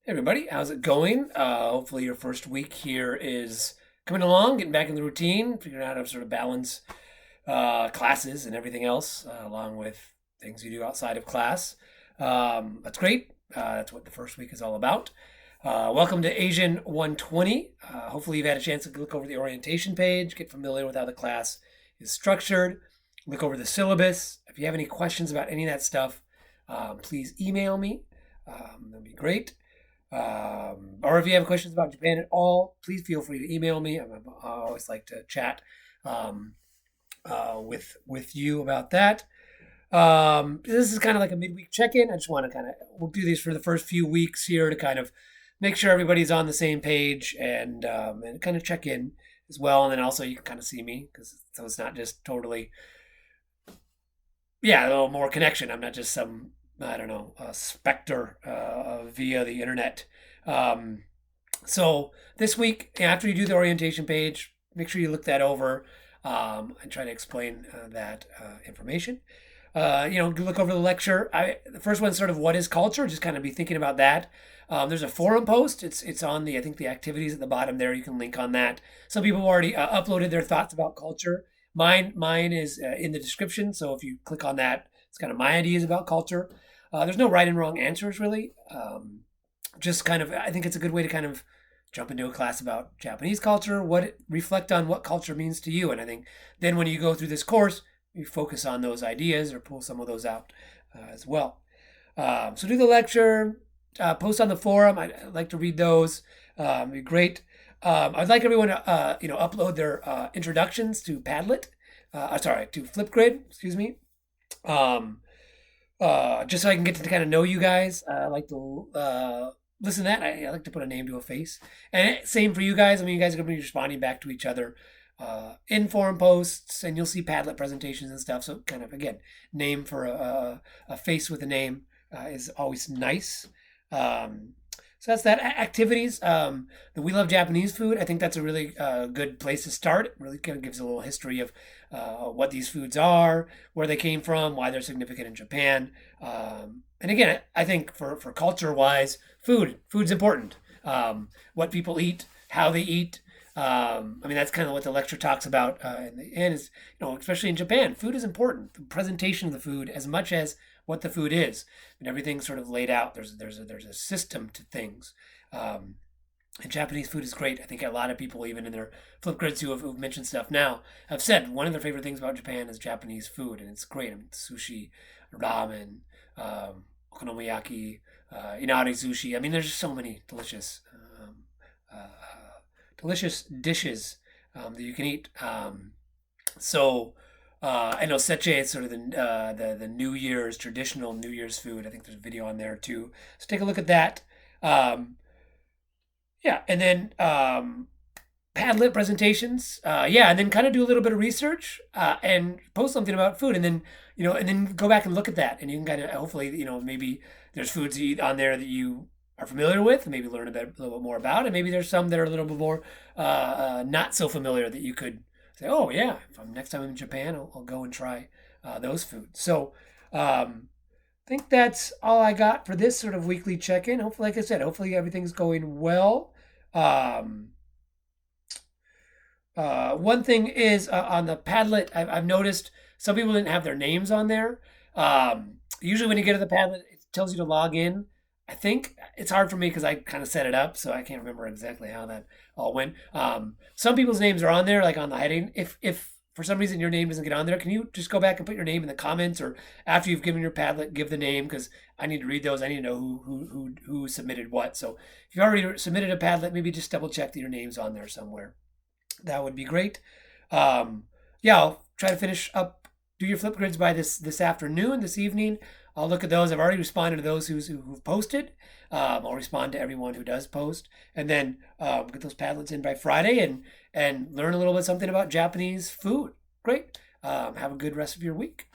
Hey everybody, how's it going? Hopefully your first week here is coming along, getting back in the routine, figuring out how to sort of balance classes and everything else, along with things you do outside of class. That's great. That's what the first week is all about. Welcome to Asian 120. Hopefully you've had a chance to look over the orientation page, get familiar with how the class is structured, look over the syllabus. If you have any questions about any of that stuff, please email me. That'd be great. Or if you have questions about Japan at all, please feel free to email me. I always like to chat um, with you about that. This is kind of like a midweek check-in. I just want to we'll do these for the first few weeks here to kind of make sure everybody's on the same page and kind of check in as well. And then also you can kind of see me so it's not just totally, yeah, a little more connection. I'm not just some, I don't know, specter via the internet. Um, so this week, after you do the orientation page, make sure you look that over and try to explain that information. Look over the lecture. The first one's sort of what is culture. Just kind of be thinking about that. There's a forum post. It's on I think the activities at the bottom there. You can link on that. Some people have already uploaded their thoughts about culture. Mine is in the description. So if you click on that, it's kind of my ideas about culture. There's no right and wrong answers really. Just kind of, I think it's a good way to kind of jump into a class about Japanese culture, reflect on what culture means to you. And I think then when you go through this course, you focus on those ideas or pull some of those out as well. So do the lecture, post on the forum. I'd like to read those. It'd be great. I'd like everyone to, upload their introductions to Padlet. To Flipgrid, excuse me. Just so I can get to kind of know you guys. I like to listen to that. I like to put a name to a face. And same for you guys. I mean, you guys are going to be responding back to each other in forum posts, and you'll see Padlet presentations and stuff. So kind of, again, name for a face with a name is always nice. So that's that. Activities. The We Love Japanese Food. I think that's a really good place to start. It really kind of gives a little history of what these foods are, where they came from, why they're significant in Japan. And again, I think for culture-wise, food's important. What people eat, how they eat. I mean, that's kind of what the lecture talks about in the end is, especially in Japan, food is important. The presentation of the food as much as what the food is, and everything's sort of laid out. There's a system to things. And Japanese food is great. I think a lot of people, even in their Flipgrids who've mentioned stuff now, have said one of their favorite things about Japan is Japanese food, and it's great. I mean, sushi, ramen, okonomiyaki, inari sushi. I mean, there's just so many delicious dishes that you can eat. I know seche is sort of the New Year's traditional New Year's food. I think there's a video on there too. So take a look at that. Yeah, and then Padlet presentations. Yeah, and then kind of do a little bit of research and post something about food, and then and then go back and look at that, and you can kind of hopefully maybe there's foods you eat on there that you are familiar with, and maybe learn a little bit more about, and maybe there's some that are a little bit more not so familiar that you could say, oh yeah, if next time I'm in Japan, I'll go and try those foods. So I think that's all I got for this sort of weekly check-in. Hopefully, like I said, hopefully everything's going well. One thing is on the Padlet, I've noticed some people didn't have their names on there. Usually when you get to the Padlet, it tells you to log in. I think it's hard for me because I kind of set it up, so I can't remember exactly how that all went. Some people's names are on there, like on the heading. If for some reason your name doesn't get on there, can you just go back and put your name in the comments, or after you've given your Padlet, give the name, because I need to read those. I need to know who submitted what. So if you already submitted a Padlet, maybe just double check that your name's on there somewhere. That would be great. Yeah, I'll try to finish up, do your Flipgrids by this afternoon, this evening. I'll look at those. I've already responded to those who've posted. I'll respond to everyone who does post, and then get those Padlets in by Friday and learn a little bit something about Japanese food. Great. Have a good rest of your week.